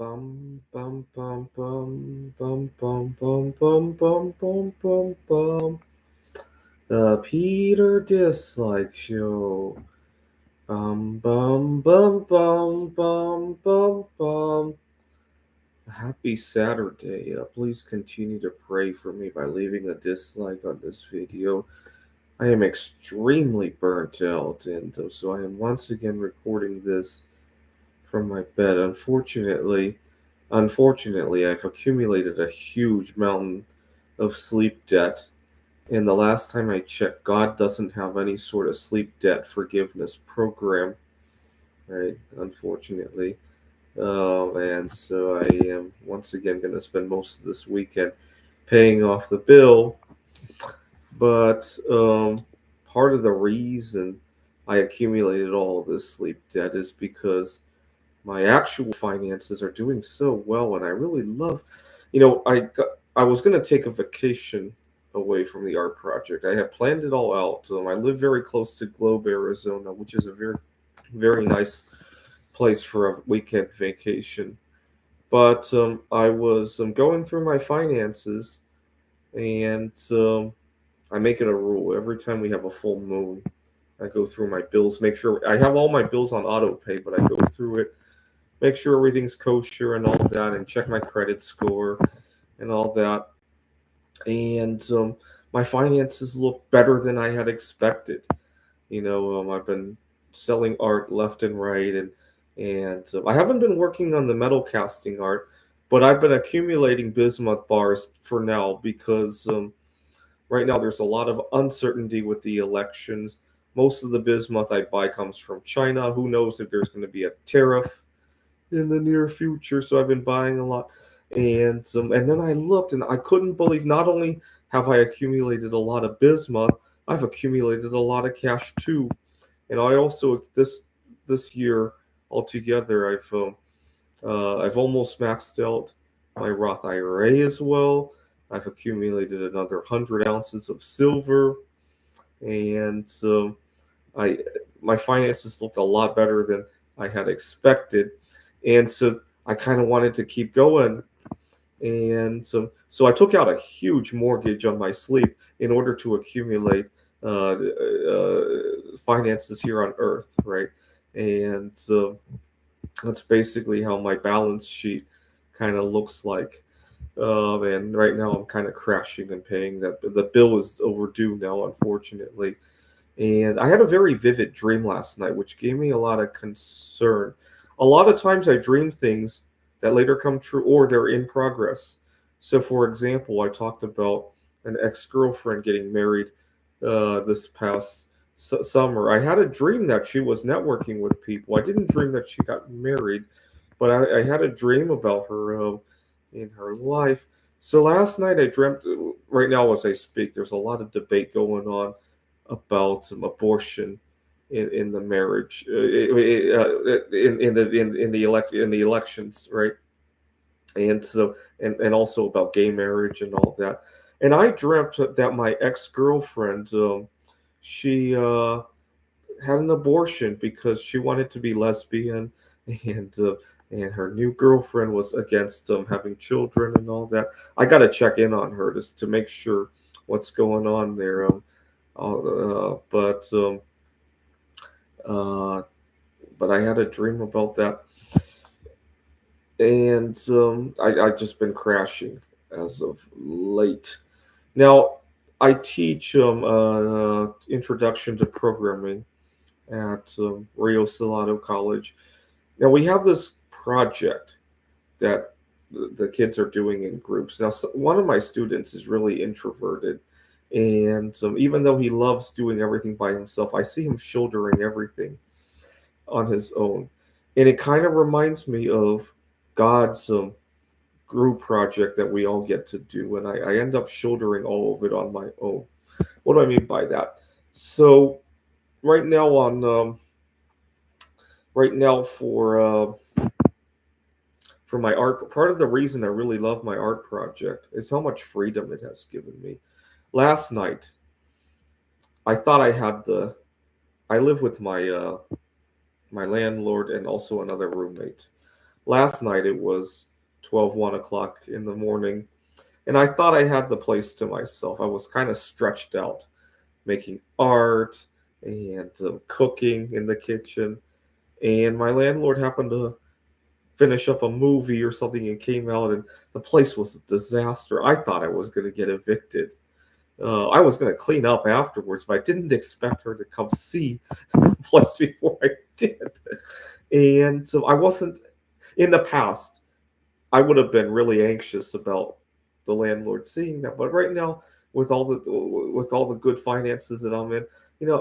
Bum bum bum bum bum bum bum bum bum bum bum bum. The Peter Dislike Show. Bum bum bum bum bum bum bum. Happy Saturday. Please continue to pray for me by leaving a dislike on this video. I am extremely burnt out, and so I am once again recording this from my bed. Unfortunately, I've accumulated a huge mountain of sleep debt. And the last time I checked, God doesn't have any sort of sleep debt forgiveness program, right? Unfortunately. And so I am once again going to spend most of this weekend paying off the bill. But part of the reason I accumulated all this sleep debt is because my actual finances are doing so well, and I really love, I was going to take a vacation away from the art project. I had planned it all out. I live very close to Globe, Arizona, which is a very nice place for a weekend vacation. But I was going through my finances, and I make it a rule every time we have a full moon. I go through my bills, make sure I have all my bills on auto pay, but I go through it, make sure everything's kosher and all that, and check my credit score and all that. And my finances look better than I had expected. I've been selling art left and right, and I haven't been working on the metal casting art, but I've been accumulating bismuth bars for now because right now there's a lot of uncertainty with the elections. Most of the bismuth I buy comes from China. Who knows if there's going to be a tariff in the near future? So I've been buying a lot, and then I looked and I couldn't believe. Not only have I accumulated a lot of bismuth, I've accumulated a lot of cash too. And I also this year altogether, I've almost maxed out my Roth IRA as well. I've accumulated another 100 ounces of silver, and I my finances looked a lot better than I had expected, and so I kind of wanted to keep going, and so I took out a huge mortgage on my sleep in order to accumulate uh, finances here on Earth, right? And so that's basically how my balance sheet kind of looks like. And right now I'm kind of crashing and paying that. The bill is overdue now, unfortunately. And I had a very vivid dream last night, which gave me a lot of concern. A lot of times I dream things that later come true or they're in progress. So, for example, I talked about an ex girlfriend getting married this past summer. I had a dream that she was networking with people. I didn't dream that she got married, but I had a dream about her in her life. So last night I dreamt, right now as I speak, there's a lot of debate going on about abortion in the marriage, in the elections, right? And so and also about gay marriage and all that. And I dreamt that my ex girlfriend, she had an abortion because she wanted to be lesbian, and uh, and her new girlfriend was against having children and all that. I got to check in on her just to make sure what's going on there. But uh, but I had a dream about that, and I just been crashing as of late. Now I teach introduction to programming at Rio Salado College. Now we have this project that the kids are doing in groups. Now one of my students is really introverted, and even though he loves doing everything by himself, I see him shouldering everything on his own, and it kind of reminds me of God's group project that we all get to do, and I end up shouldering all of it on my own. What do I mean by that? So right now on right now for my art, part of the reason I really love my art project is how much freedom it has given me. Last night, I thought I had the. I live with my landlord and also another roommate. Last night it was 1 o'clock in the morning, and I thought I had the place to myself. I was kind of stretched out, making art and cooking in the kitchen. And my landlord happened to finish up a movie or something and came out, and the place was a disaster. I thought I was going to get evicted. I was going to clean up afterwards, but I didn't expect her to come see the place before I did. And so I wasn't, in the past, I would have been really anxious about the landlord seeing that. But right now, with all the good finances that I'm in,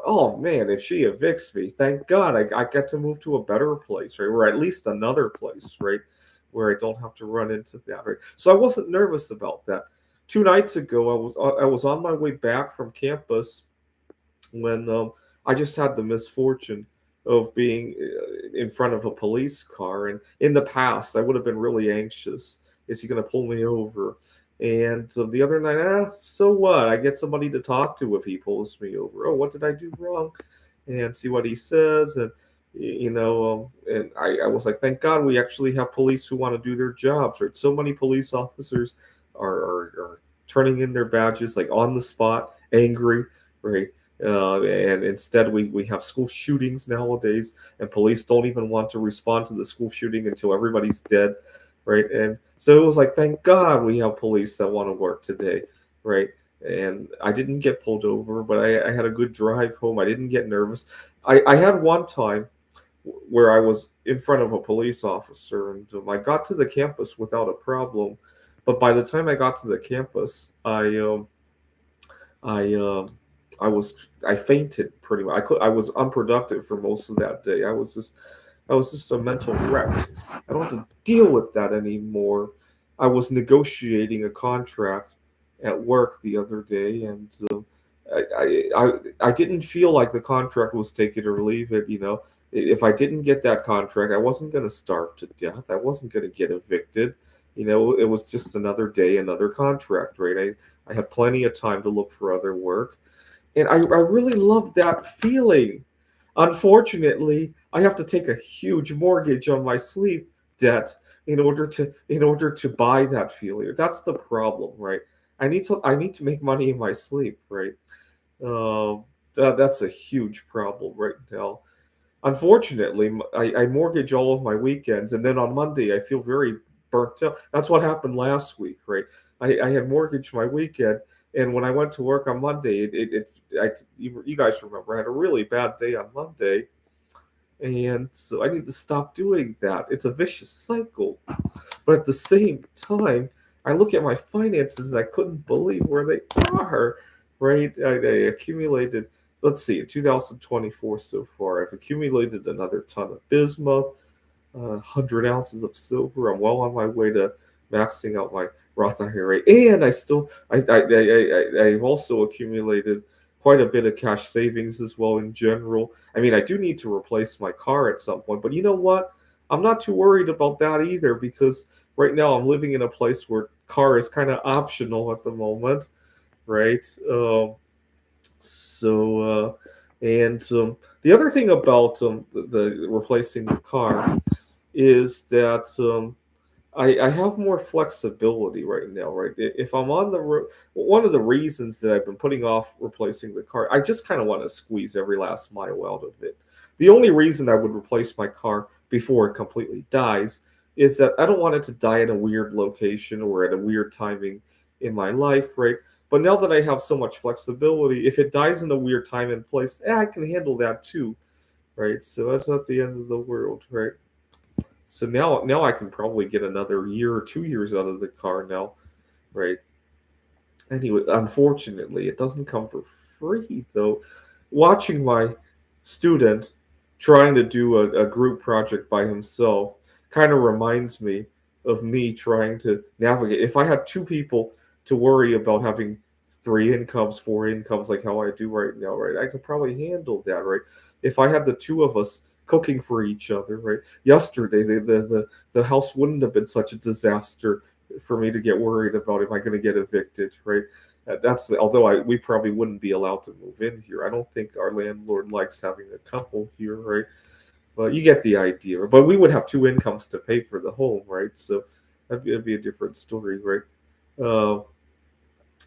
oh man, if she evicts me, thank God I get to move to a better place, right? Or at least another place, right? Where I don't have to run into that, right? So I wasn't nervous about that. 2 nights ago, I was on my way back from campus when I just had the misfortune of being in front of a police car. And in the past, I would have been really anxious. Is he going to pull me over? And the other night, so what? I get somebody to talk to if he pulls me over. Oh, what did I do wrong? And see what he says. And and I was like, thank God we actually have police who want to do their jobs, right? So many police officers are turning in their badges like on the spot, angry, right? And instead, we have school shootings nowadays, and police don't even want to respond to the school shooting until everybody's dead, right? And so it was like, thank God we have police that want to work today, right? And I didn't get pulled over, but I had a good drive home. I didn't get nervous. I had one time where I was in front of a police officer, and I got to the campus without a problem. But by the time I got to the campus, I I fainted pretty much. I was unproductive for most of that day. I was just a mental wreck. I don't have to deal with that anymore. I was negotiating a contract at work the other day, and I didn't feel like the contract was take it or leave it. If I didn't get that contract, I wasn't going to starve to death. I wasn't going to get evicted. It was just another day, another contract, right? I had plenty of time to look for other work. And I really love that feeling. Unfortunately, I have to take a huge mortgage on my sleep debt in order to buy that feeling. That's the problem, right? I need to make money in my sleep, right? That's a huge problem right now. Unfortunately, I mortgage all of my weekends, and then on Monday I feel very burnt out. That's what happened last week, right? I had mortgaged my weekend, and when I went to work on Monday, you guys remember I had a really bad day on Monday, and so I need to stop doing that. It's a vicious cycle. But at the same time, I look at my finances, I couldn't believe where they are, right? I accumulated, let's see, in 2024 so far, I've accumulated another ton of bismuth, 100 ounces of silver. I'm well on my way to maxing out my Roth IRA, and I've also accumulated quite a bit of cash savings as well in general. I mean, I do need to replace my car at some point, but you know what? I'm not too worried about that either because right now I'm living in a place where car is kind of optional at the moment, right? And the other thing about the replacing the car is that I have more flexibility right now, right? If I'm on the road, one of the reasons that I've been putting off replacing the car, I just kind of want to squeeze every last mile out of it. The only reason I would replace my car before it completely dies is that I don't want it to die in a weird location or at a weird timing in my life, right? But now that I have so much flexibility, if it dies in a weird time and place, I can handle that too, right? So that's not the end of the world, right? So now I can probably get another year or 2 years out of the car now, right? Anyway, unfortunately, it doesn't come for free though. Watching my student trying to do a group project by himself kind of reminds me of me trying to navigate. If I had two people to worry about having three incomes, four incomes, like how I do right now, right? I could probably handle that, right? If I had the two of us cooking for each other, right? Yesterday, the house wouldn't have been such a disaster for me to get worried about, am I going to get evicted, right? Although we probably wouldn't be allowed to move in here. I don't think our landlord likes having a couple here, right? Well, you get the idea. But we would have two incomes to pay for the home, right? So that'd be a different story, right? Uh,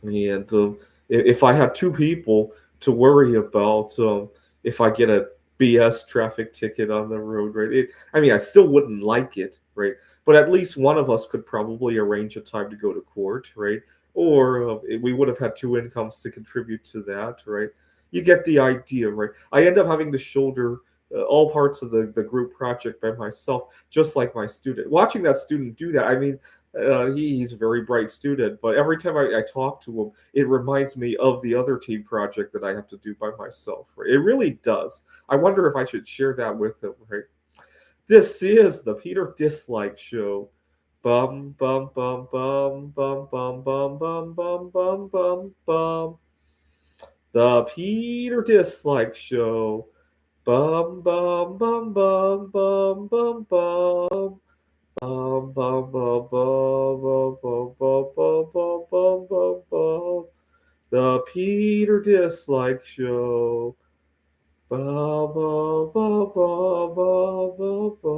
and if I had two people to worry about, if I get a BS traffic ticket on the road, right? I mean, I still wouldn't like it, right? But at least one of us could probably arrange a time to go to court, right? Or we would have had two incomes to contribute to that, right? You get the idea, right? I end up having to shoulder all parts of the group project by myself, just like my student. Watching that student do that, I mean, he's a very bright student, but every time I talk to him, it reminds me of the other team project that I have to do by myself. Right? It really does. I wonder if I should share that with him. Right? This is the Peter Dislike Show. Bum bum bum bum bum bum bum bum bum bum bum bum. The Peter Dislike Show. Bum bum bum bum bum bum bum. Bum, bum, bum, bum, bum, bum, bum, bum, bum, bum, bum. The Peter Dislike Show. Bum, bum, bum, bum, bum, bum, bum.